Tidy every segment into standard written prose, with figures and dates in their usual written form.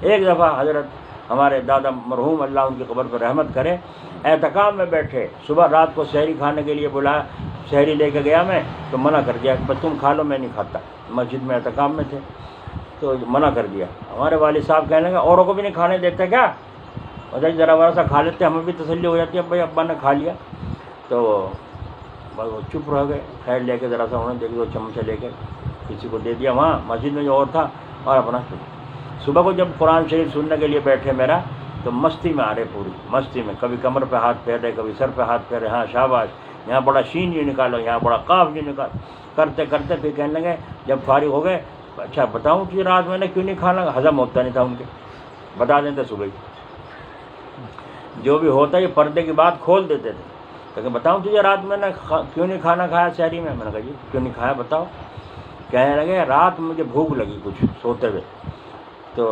ایک دفعہ حضرت ہمارے دادا مرحوم اللہ ان کی قبر پر رحمت کرے، اعتکاف میں بیٹھے، صبح رات کو سحری کھانے کے لیے بلایا، سحری لے کے گیا میں تو منع کر دیا کہ بس تم کھا لو، میں نہیں کھاتا، مسجد میں اعتکاف میں تھے تو منع کر دیا۔ ہمارے والد صاحب کہنے لگے اوروں کو بھی نہیں کھانے دیتے کیا؟ بتائیے ذرا ذرا سا کھا لیتے، ہمیں بھی تسلی ہو جاتی ہے بھائی ابا نے کھا لیا۔ تو بس وہ چپ رہ گئے، خیر لے کے ذرا سا انہوں نے دیکھ 2 چمچ لے کے کسی کو دے دیا، وہاں مسجد میں جو اور تھا، اور اپنا صبح کو جب قرآن شریف سننے کے لیے بیٹھے میرا تو مستی میں آ رہے، پوری مستی میں، کبھی کمر پہ ہاتھ پھیر رہے، کبھی سر پہ ہاتھ پھیر رہے، ہاں شاباش، یہاں بڑا شین جی نکالو، یہاں بڑا قاف جی نکالو، کرتے کرتے پھر کہنے لگے جب فارغ ہو گئے، اچھا بتاؤں کہ رات میں نے کیوں نہیں کھانا؟ ہضم ہوتا نہیں تھا ان کے، بتا دیتے صبح ہی، جو بھی ہوتا یہ پردے کی بات کھول دیتے تھے کہ بتاؤں تجھے رات میں نے کیوں نہیں کھانا کھایا سحری میں؟ میں نے کہا جی کیوں نہیں کھایا بتاؤ۔ کہنے لگے رات مجھے بھوک لگی کچھ سوتے ہوئے، تو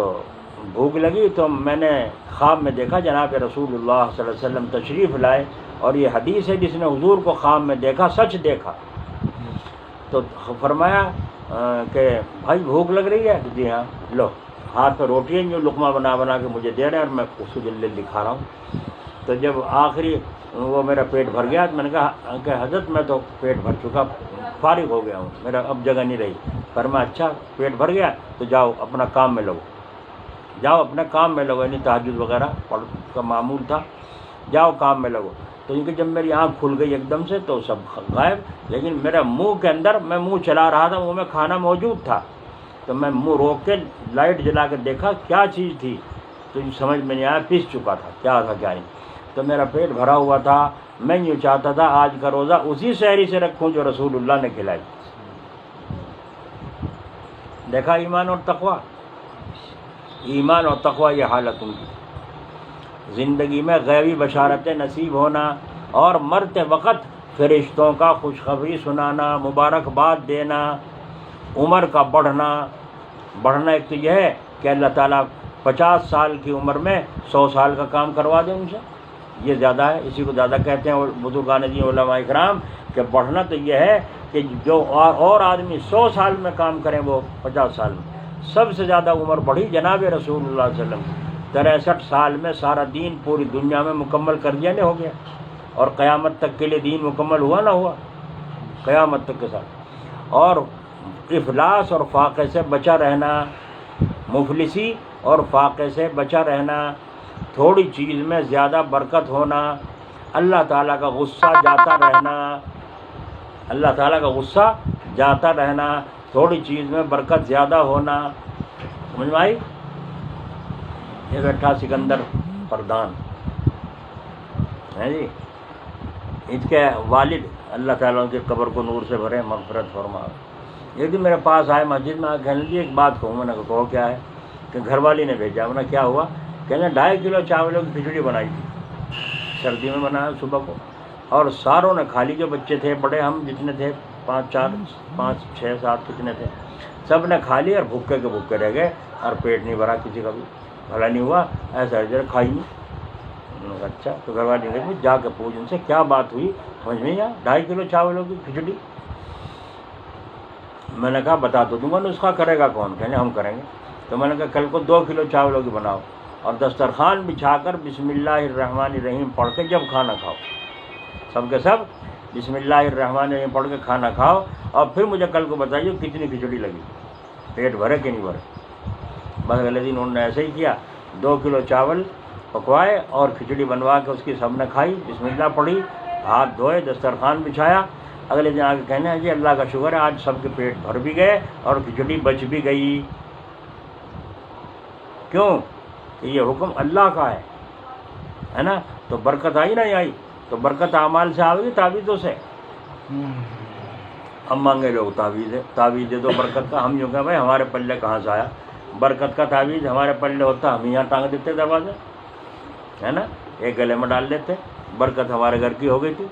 بھوک لگی تو میں نے خواب میں دیکھا جناب رسول اللہ صلی اللہ علیہ وسلم تشریف لائے، اور یہ حدیث ہے جس نے حضور کو خواب میں دیکھا سچ دیکھا۔ تو فرمایا کہ بھائی بھوک لگ رہی ہے؟ جی ہاں، لو ہاتھ پہ روٹی ہے جو لقمہ بنا بنا کے مجھے دے رہے ہیں اور میں اس کو جلدی جلدی کھا رہا ہوں۔ تو جب آخری وہ میرا پیٹ بھر گیا تو میں نے کہا کہ حضرت میں تو پیٹ بھر چکا، فارغ ہو گیا ہوں، میرا اب جگہ نہیں رہی۔ فرمایا اچھا پیٹ بھر گیا تو جاؤ اپنا کام میں لگو، جاؤ اپنے کام میں لگو، یعنی تہجد وغیرہ پڑھ کا معمول تھا، جاؤ کام میں لگو۔ تو ان کی جب میری آنکھ کھل گئی ایک دم سے تو سب غائب، لیکن میرے منہ کے اندر میں منہ چلا رہا تھا، منہ میں کھانا موجود تھا، تو میں منہ روک کے لائٹ جلا کے دیکھا کیا چیز تھی، تو سمجھ میں نہیں آیا، پس چکا تھا کیا تھا کیا نہیں۔ تو میرا پیٹ بھرا ہوا تھا، میں یوں چاہتا تھا آج کا روزہ اسی سحری سے رکھوں جو رسول اللہ نے کھلائی۔ دیکھا ایمان اور تقوی، ایمان اور تقوی یہ حالت ان کی زندگی میں غیبی بشارتیں نصیب ہونا اور مرتے وقت فرشتوں کا خوشخبری سنانا، مبارکباد دینا، عمر کا بڑھنا ایک تو یہ ہے کہ اللہ تعالیٰ 50 سال کی عمر میں 100 سال کا کام کروا دیں ان سے، یہ زیادہ ہے، اسی کو زیادہ کہتے ہیں بزرگان دین علماء کرام کہ بڑھنا تو یہ ہے کہ جو اور آدمی 100 سال میں کام کریں وہ 50 سال میں۔ سب سے زیادہ عمر بڑھی جناب رسول اللہ صلی اللہ علیہ وسلم، 63 سال میں سارا دین پوری دنیا میں مکمل کر دیا ہو گیا، اور قیامت تک کے لیے دین مکمل ہوا نہ ہوا، قیامت تک کے ساتھ۔ اور افلاس اور فاقے سے بچا رہنا، مفلسی اور فاقے سے بچا رہنا، تھوڑی چیز میں زیادہ برکت ہونا، اللہ تعالیٰ کا غصہ جاتا رہنا، اللہ تعالیٰ کا غصہ جاتا رہنا، تھوڑی چیز میں برکت زیادہ ہونا، سمجھ میں آئی؟ یہ بیٹھا سکندر پردان ہے جی، اس کے والد اللہ تعالیٰ ان کے قبر کو نور سے بھرے، مغفرت فرما۔ ایک دن میرے پاس آئے مسجد میں، کہنے لگے ایک بات کہوں، میں نے کہا کیا ہے؟ کہ گھر والی نے بھیجا۔ میں نے کیا ہوا؟ کہنے 2.5 کلو چاولوں کی کھچڑی بنائی تھی، سردی میں بنایا صبح کو، اور ساروں نے کھا لی، جو بچے تھے بڑے، ہم جتنے تھے 5 6 7 کتنے تھے، سب نے کھا لی اور بھوکے کے بھوکے رہ گئے، اور پیٹ نہیں بھرا کسی کا بھی، بھلا نہیں ہوا، ایسا کھائی نہیں۔ اچھا، تو گھر والی نے جا کے پوچھ ان سے کیا بات ہوئی، سمجھ میں آیا 2.5 کلو چاولوں کی کھچڑی؟ میں نے کہا بتا تو دوں گا نسخہ، کرے گا کون؟ کہنے ہم کریں گے۔ تو میں نے کہا کل کو 2 کلو چاولوں کی بناؤ، اور دسترخوان بچھا کر بسم اللہ الرحمن الرحیم پڑھ کے جب کھانا کھاؤ، سب کے سب بسم اللہ الرحمن الرحیم پڑھ کے کھانا کھاؤ، اور پھر مجھے کل کو بتائیے کتنی کھچڑی لگی، پیٹ بھرے کہ نہیں بھرے۔ بس اگلے دن انہوں نے ایسے ہی کیا، 2 کلو چاول پکوائے اور کھچڑی بنوا کے اس کی سب نے کھائی، بسم اللہ پڑھی، ہاتھ دھوئے، دسترخوان بچھایا۔ اگلے دن آگے کہنے ہیں جی اللہ کا شکر ہے آج سب کے پیٹ بھر بھی گئے اور کھچڑی بچ بھی گئی۔ کیوں؟ کہ یہ حکم اللہ کا ہے نا، تو برکت آئی نہیں آئی؟ تو برکت اعمال سے آئے گی، تعویذوں سے۔ ہم مانگے لوگ تعویذ دے دو برکت کا، ہم یوں کہ بھائی ہمارے پلے کہاں سے آیا برکت کا تعویذ؟ ہمارے پلے ہوتا ہم یہاں ٹانگ دیتے دروازے، ہے نا، ایک گلے میں ڈال دیتے، برکت ہمارے گھر کی ہو گئی تھی،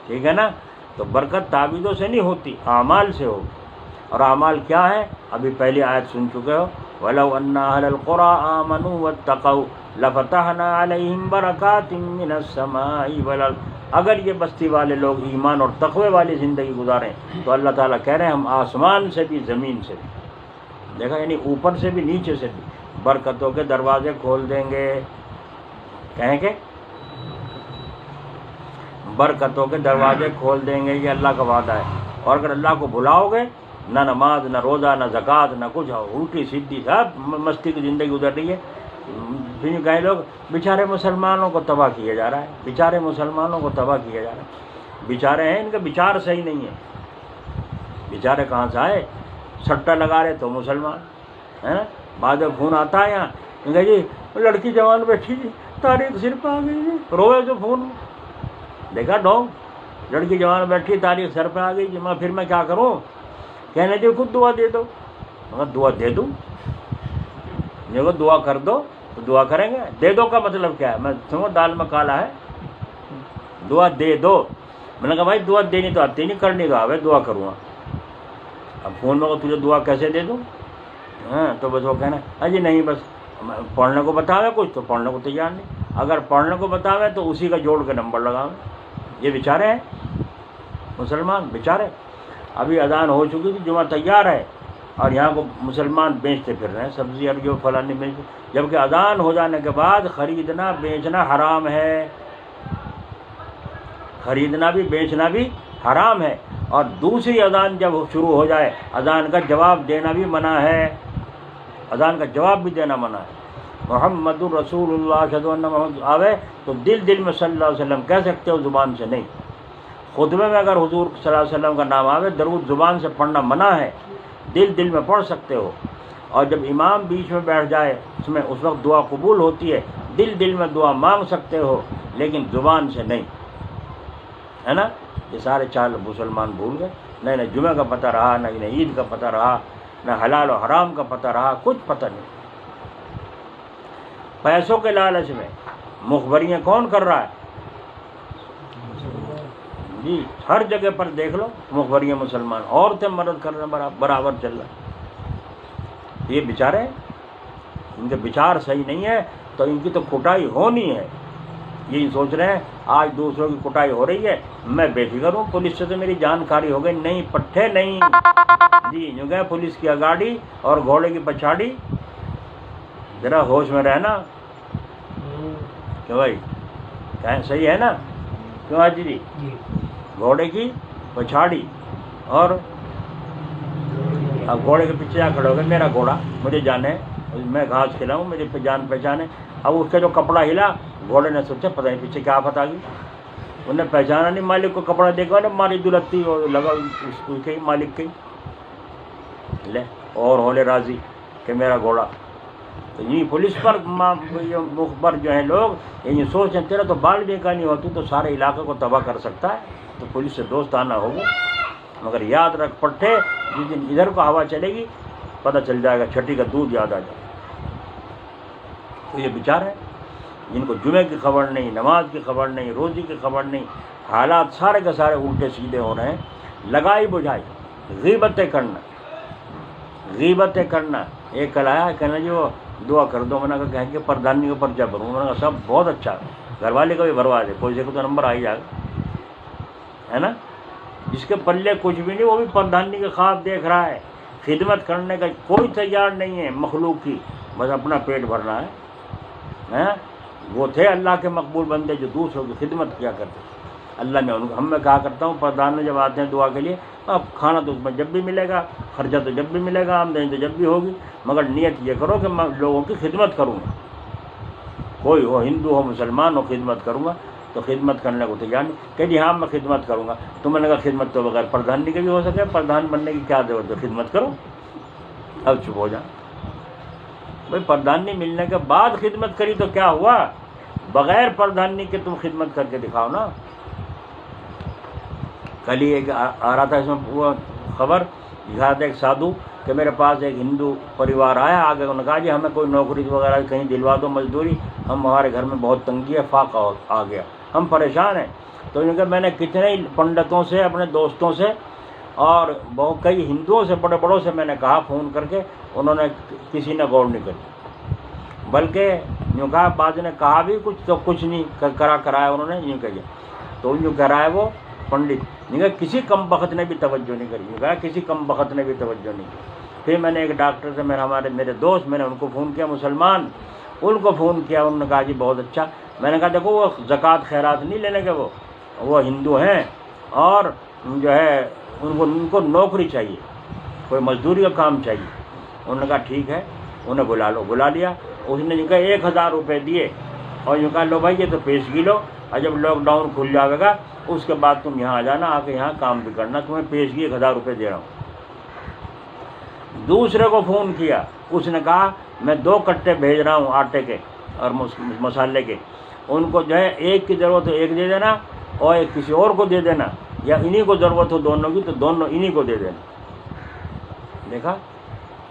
ٹھیک ہے نا۔ تو برکت تعویذوں سے نہیں ہوتی، اعمال سے ہوگی۔ اور اعمال کیا ہے؟ ابھی پہلی آیت سن چکے ہو، وَلَوْ أَنَّ أَهْلَ الْقُرَىٰ آمَنُوا وَاتَّقَوْا لَفَتَحْنَا عَلَيْهِمْ بَرَكَاتٍ مِّنَ السَّمَاءِ وَالْأَرْضِ۔ اگر یہ بستی والے لوگ ایمان اور تقوی والی زندگی گزاریں تو اللہ تعالیٰ کہہ رہے ہیں ہم آسمان سے بھی زمین سے بھی، دیکھا یعنی اوپر سے بھی نیچے سے بھی برکتوں کے دروازے کھول دیں گے. کہیں کہ برکتوں کے دروازے کھول دیں گے، یہ اللہ کا وعدہ ہے. اور اگر اللہ کو بھلاؤ گے، نہ نماز، نہ روزہ، نہ زکوٰۃ، نہ کچھ، الٹی سیدھی سب مستی کی زندگی گزر رہی ہے. پھر کہیں لوگ بیچارے مسلمانوں کو تباہ کیا جا رہا ہے، بیچارے مسلمانوں کو تباہ کیا جا رہا ہے. بیچارے ہیں، ان کے بچار صحیح نہیں ہیں. بیچارے کہاں سے آئے؟ سٹہ لگا رہے تو مسلمان ہے نا. بعد میں فون آتا ہے یہاں کہ جی لڑکی جوان بیٹھی جی، تاریخ سر پہ آ گئی جی، روئے تو فون دیکھا ڈونگ، لڑکی جوان بیٹھی، تاریخ سر پہ آ گئی جی. میں پھر میں کیا کروں؟ کہنے دے خود دعا دے دو. مگر دعا دے دوں؟ دیکھو دعا کر دو تو دعا کریں گے. دے دو کا مطلب کیا ہے؟ میں سمجھو دال میں کالا ہے. دعا دے دو، میں نے کہا بھائی دعا دینی تو آتی نہیں، کرنی تو آوے، دعا کروں گا. اب فون میں تجھے دعا کیسے دے دوں؟ ہاں تو بس وہ کہنا جی نہیں، بس پڑھنے کو بتاوے کچھ تو پڑھنے کو تیار نہیں. اگر پڑھنے کو بتاوے تو اسی کا جوڑ کے نمبر لگاوے. یہ بیچارے ہیں مسلمان، بیچارے. ابھی اذان ہو چکی تھی، جمعہ تیار ہے، اور یہاں کو مسلمان بیچتے پھر رہے ہیں سبزی اور جو فلانی بیچتے، جبکہ اذان ہو جانے کے بعد خریدنا بیچنا حرام ہے. خریدنا بھی بیچنا بھی حرام ہے. اور دوسری اذان جب شروع ہو جائے، اذان کا جواب دینا بھی منع ہے. اذان کا جواب بھی دینا منع ہے. محمد الرسول اللہ اشہد ان محمد آوے تو دل میں صلی اللہ علیہ وسلم کہہ سکتے ہو، زبان سے نہیں. خطبے میں اگر حضور صلی اللہ علیہ وسلم کا نام آوے، درود زبان سے پڑھنا منع ہے، دل میں پڑھ سکتے ہو. اور جب امام بیچ میں بیٹھ جائے اس وقت دعا قبول ہوتی ہے. دل میں دعا مانگ سکتے ہو، لیکن زبان سے نہیں، ہے نا. یہ سارے چال مسلمان بھول گئے. نہ جمعہ کا پتہ رہا، نہ انہیں عید کا پتہ رہا، نہ حلال و حرام کا پتہ رہا، کچھ پتہ نہیں. پیسوں کے لالچ میں مخبریاں کون کر رہا ہے جی؟ ہر جگہ پر دیکھ لو مخبریاں مسلمان، عورتیں مرد کر رہے ہیں، برابر چل رہا ہے. یہ بیچارے ہیں، ان کے بچار صحیح نہیں ہے تو ان کی تو کٹائی ہونی ہے. یہی سوچ رہے ہیں آج دوسروں کی کٹائی ہو رہی ہے، میں بے فکر ہوں، پولیس سے تو میری جانکاری ہو گئی. نہیں پٹھے نہیں جی، جو گئے پولیس کی اگاڑی اور گھوڑے کی پچھاڑی. ذرا ہوش میں رہنا کہ بھائی صحیح ہے نا. کیوں حاجی جی؟ گھوڑے کی پچھاڑی اور اب گھوڑے کے پیچھے جا کھڑے ہو گئے. میرا گھوڑا مجھے جانے، میں گھاس کھلاؤں، میری جان پہچانے. اب اس کا جو کپڑا ہلا، گھوڑے نے سوچا پتہ نہیں پیچھے کیا آفت آ گئی. انہوں نے پہچانا نہیں مالک کو. کپڑا دیکھا نا ماری دلتی لگا اس کے مالک کے لے، اور ہولے راضی کہ میرا گھوڑا. تو یہ پولیس پر مخبر جو ہیں لوگ یہ سوچیں تیرا تو بال بیکا نہیں ہوتی تو سارے علاقے کو تباہ کر سکتا ہے، تو پولیس سے دوست آنا ہوگا. مگر یاد رکھ پٹھے، جس دن ادھر کو ہوا چلے گی پتہ چل جائے گا، چھٹی کا دودھ یاد آ جائے. تو یہ بیچارے ہیں جن کو جمعے کی خبر نہیں، نماز کی خبر نہیں، روزی کی خبر نہیں. حالات سارے کے سارے الٹے سیدھے ہو رہے ہیں. لگائی بجھائی، غیبتیں کرنا. ایک کل آیا کہنا جی وہ دعا کر دو. میں نے کہا کہیں کہ پردھانی کا پرچہ بھروں. میں نے کہا سب بہت اچھا، گھر والے کا بھی بھروا دے، کوئی سے کو تو نمبر آ ہی جائے گا، ہے نا. جس کے پلے کچھ بھی نہیں وہ بھی پردھانی کا خواب دیکھ رہا ہے. خدمت کرنے کا کوئی تیار نہیں ہے مخلوق کی، بس اپنا پیٹ بھرنا ہے. وہ تھے اللہ کے مقبول بندے جو دوسروں کی خدمت کیا کرتے. اللہ نے ان کو، ہم میں کہا کرتا ہوں پردھان میں جب آتے ہیں دعا کے لیے، اب کھانا تو اس میں جب بھی ملے گا، خرچہ تو جب بھی ملے گا، آمدنی تو جب بھی ہوگی، مگر نیت یہ کرو کہ میں لوگوں کی خدمت کروں گا. کوئی ہو، ہندو ہو مسلمان ہو، خدمت کروں گا. تو خدمت کرنے کو تیار نہیں کہ جی ہاں میں خدمت کروں گا. تو میں نے کہا خدمت تو بغیر پردھانی کے بھی ہو سکے، پردھان بننے کی کیا ضرورت ہے، خدمت کرو. اب چپ ہو جائیں بھائی. پردھانی ملنے کے بعد خدمت کری تو کیا ہوا؟ بغیر پردھانی کے تم خدمت کر کے دکھاؤ نا. کل ہی ایک آ رہا تھا اس میں وہ خبر، دکھا تھا ایک سادھو کہ میرے پاس ایک ہندو پریوار آیا. آگے انہوں نے کہا جی ہمیں کوئی نوکری وغیرہ کہیں دلوا دو، مزدوری، ہمارے گھر میں بہت تنگی ہے، فاقہ آ گیا، ہم پریشان ہیں. تو انہوں نے کہا میں نے کتنے ہی پنڈتوں سے، اپنے دوستوں سے اور بہت کئی ہندوؤں سے، بڑے بڑوں سے میں نے کہا فون کر کے، انہوں نے کسی نے غور نہیں کری. بلکہ یوں کہا، بعض نے کہا بھی کچھ تو کچھ نہیں کرایا انہوں نے، یوں کہیے. تو یوں کہہ رہا ہے وہ پنڈت، نہیں کہا کسی کم بخت نے بھی توجہ نہیں کری. یوں کہا کسی کم بخت نے بھی توجہ نہیں کی. پھر میں نے ایک ڈاکٹر سے میرے دوست، میں نے ان کو فون کیا، مسلمان، ان کو فون کیا، انہوں نے کہا جی بہت اچھا۔ میں نے کہا دیکھو وہ زکوٰۃ خیرات نہیں لینے کے، وہ ہندو ہیں اور جو ہے ان کو نوکری چاہیے، کوئی مزدوری کا کام چاہیے۔ انہوں نے کہا ٹھیک ہے، انہیں بلا لو، بلا لیا۔ اس نے کہا 1000 روپے دیے اور یوں کہا لو بھائی یہ تو پیشگی لو، اور جب لاک ڈاؤن کھل جائے گا اس کے بعد تم یہاں آ جانا، آ کے یہاں کام بھی کرنا، تمہیں پیشگی 1000 روپے دے رہا ہوں۔ دوسرے کو فون کیا، اس نے کہا میں 2 کٹے بھیج رہا ہوں آٹے کے اور مسالے کے، ان کو جو ہے ایک کی ضرورت ہو ایک دے دینا اور ایک کسی اور کو دے دینا، یا انہی کو ضرورت ہو دونوں کی تو دونوں انہی کو دے دینا۔ دیکھا،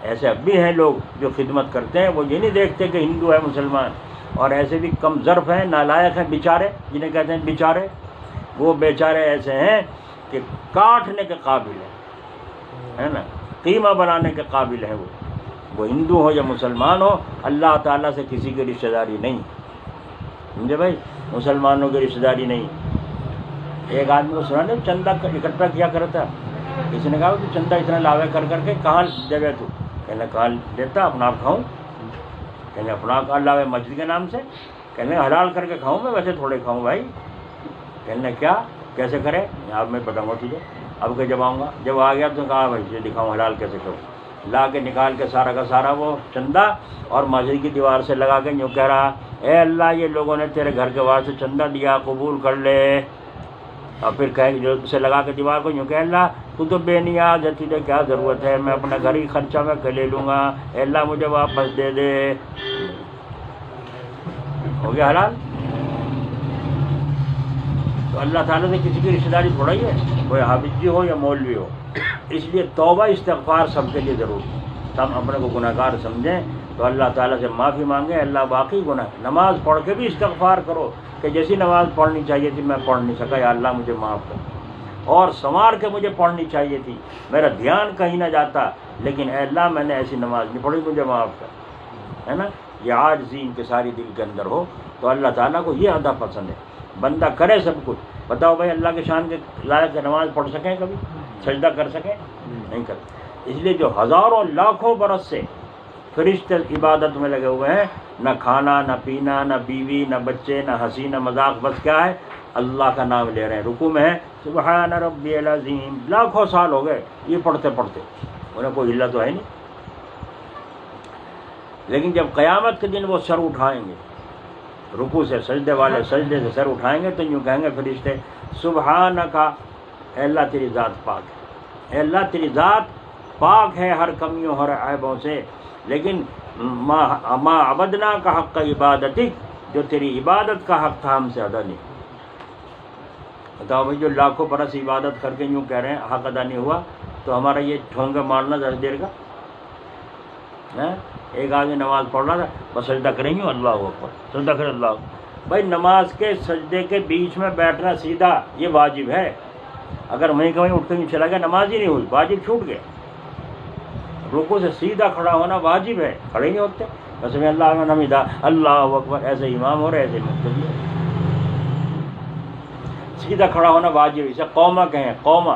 ایسے اب بھی ہیں لوگ جو خدمت کرتے ہیں، وہ یہ نہیں دیکھتے کہ ہندو ہے مسلمان، اور ایسے بھی کم ظرف ہیں، نالائق ہیں بیچارے، جنہیں کہتے ہیں بیچارے، وہ بیچارے ایسے ہیں کہ کاٹنے کے قابل ہیں، ہے نا، قیمہ بنانے کے قابل ہیں۔ وہ ہندو ہو یا مسلمان ہو، اللہ تعالیٰ سے کسی کی رشتہ داری نہیں، سمجھے بھائی، مسلمانوں کی رشتہ داری نہیں۔ ایک آدمی کو سنا نہیں چندہ اکٹھا کیا کرتا، کسی نے کہا تو چندہ اتنا لاوے کر کے کہاں جگہ تو، کہنے کہاں دیتا، اپنا آپ کھاؤں، کہنے اپنا آپ لاوے مسجد کے نام سے، کہنے حلال کر کے کھاؤں، میں ویسے تھوڑے کھاؤں بھائی، کہنے کیا کیسے کرے، آپ میں بتاؤں گا تجھے، اب کہ جب آؤں گا، جب آ گیا تو کہا بھائی یہ دکھاؤں حلال کیسے کروں، لا کے نکال کے سارا کا سارا وہ چندہ اور مسجد کی دیوار سے لگا کے یوں کہہ رہا، اے اللہ یہ لوگوں نے تیرے گھر کے واسطے چندہ دیا، قبول کر لے، اور پھر کہے سے لگا کے دیوار کو یوں کہ اللہ تو بے نیاز ہے، تجھے کیا ضرورت ہے، میں اپنا گھر ہی خرچہ میں لے لوں گا، اے اللہ مجھے واپس دے دے، ہو گیا حلال۔ تو اللہ تعالیٰ سے کسی کی رشتہ داری تھوڑا ہی ہے، کوئی حافظ جی ہو یا مولوی ہو۔ اس لیے توبہ استغفار سب کے لیے ضروری ہے، سب اپنے کو گناہ گار سمجھیں تو اللہ تعالیٰ سے معافی مانگیں، اللہ واقعی گناہ، نماز پڑھ کے بھی استغفار کرو کہ جیسی نماز پڑھنی چاہیے تھی میں پڑھ نہیں سکا، یا اللہ مجھے معاف کر، اور سنوار کے مجھے پڑھنی چاہیے تھی، میرا دھیان کہیں نہ جاتا، لیکن اے اللہ میں نے ایسی نماز نہیں پڑھی، مجھے معاف کر، ہے نا، یہ عاجزی انکساری دل کے اندر ہو تو اللہ تعالیٰ کو یہ ادا پسند ہے، بندہ کرے سب کچھ۔ بتاؤ بھائی اللہ کے شان کے لائق نماز پڑھ سکیں، کبھی سجدہ کر سکیں؟ نہیں کرتے۔ اس لیے جو ہزاروں لاکھوں برس سے فرشتے عبادت میں لگے ہوئے ہیں، نہ کھانا نہ پینا نہ بیوی نہ بچے نہ ہنسی نہ مذاق، بس کیا ہے، اللہ کا نام لے رہے ہیں، رکوع میں ہے سبحان ربی العظیم، لاکھوں سال ہو گئے یہ پڑھتے پڑھتے، انہیں کوئی ہلا تو ہے نہیں۔ لیکن جب قیامت کے دن وہ سر اٹھائیں گے رکوع سے، سجدے والے سجدے سے سر اٹھائیں گے تو یوں کہیں گے فرشتے سبحانک، اے اللہ تیری ذات پاک ہے، اے اللہ تیری ذات پاک ہے ہر کمیوں ہر عیبوں سے، لیکن ما عبدنا کا حق عبادتک، جو تیری عبادت کا حق تھا ہم سے ادا نہیں۔ بتاؤ بھائی جو لاکھوں برس عبادت کر کے یوں کہہ رہے ہیں حق ادا نہیں ہوا، تو ہمارا یہ ٹھونگے مارنا ذرا دیر کا، ایک آدمی نماز پڑھ رہا تھا، بس سجدہ کریں گے اللہ اکبر، سجدہ کریں اللہ اکبر۔ بھائی نماز کے سجدے کے بیچ میں بیٹھنا سیدھا یہ واجب ہے، اگر وہیں کہ وہیں اٹھ کے چلا گیا نماز ہی نہیں ہوئی، واجب چھوٹ گئے۔ رکوع سے سیدھا کھڑا ہونا واجب ہے، کھڑے نہیں ہوتے، بس میں اللہ کا نمیدہ اللہ اکبر، ایسے امام ہو رہے ایسے مقتدی ہو، سیدھا کھڑا ہونا واجب، اسے قوما کہیں، قوما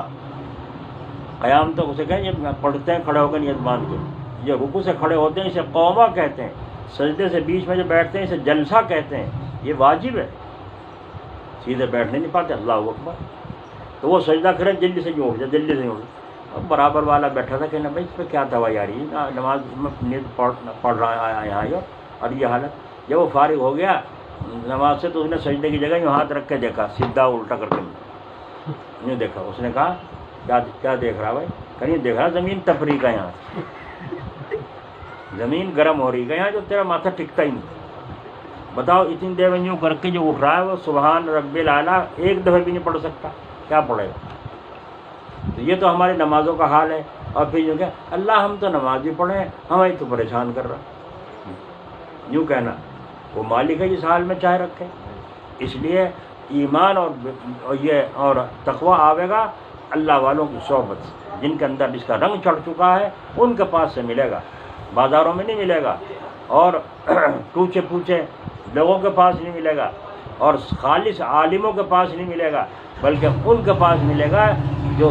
قیام تو اسے کہیں یہ پڑھتے ہیں کھڑے ہو کے نیت باندھ کے، یہ رکوع سے کھڑے ہوتے ہیں اسے قوما کہتے ہیں، سجدے سے بیچ میں جو بیٹھتے ہیں اسے جلسہ کہتے ہیں، یہ واجب ہے، سیدھے بیٹھنے نہیں پاتے اللہ اکبر، تو وہ سجدہ کرے جلدی سے جو اٹھ جائے، جلدی سے اٹھ جائے۔ اب برابر والا بیٹھا تھا کہ بھائی اس پہ کیا دوائی آ رہی ہے، نماز میں نیت پڑھ رہا آیا یہاں اور یہ حالت، جب وہ فارغ ہو گیا نماز سے تو اس نے سجدے کی جگہ یوں ہاتھ رکھ کے دیکھا، سیدھا الٹا کر کے یوں دیکھا، اس نے کہا کیا دیکھ رہا بھائی، کہیں دیکھ رہا زمین تفریح کا، یہاں زمین گرم ہو رہی ہے یہاں، جو تیرا ماتھا ٹکتا ہی نہیں۔ بتاؤ اتنی دیر میں یوں کر کے جو اٹھ رہا ہے وہ سبحان رب الاعلیٰ ایک دفعہ بھی نہیں پڑھ سکتا، کیا پڑھے گا؟ تو یہ تو ہماری نمازوں کا حال ہے، اور پھر یوں کہ اللہ ہم تو نماز بھی پڑھیں ہمیں تو پریشان کر رہا، یوں کہنا، وہ مالک ہے جس حال میں چاہے رکھے۔ اس لیے ایمان اور تقوی آوے گا اللہ والوں کی صحبت سے، جن کے اندر جس کا رنگ چڑھ چکا ہے ان کے پاس سے ملے گا، بازاروں میں نہیں ملے گا، اور ٹوچے پوچھے لوگوں کے پاس نہیں ملے گا، اور خالص عالموں کے پاس نہیں ملے گا، بلکہ ان کے پاس ملے گا جو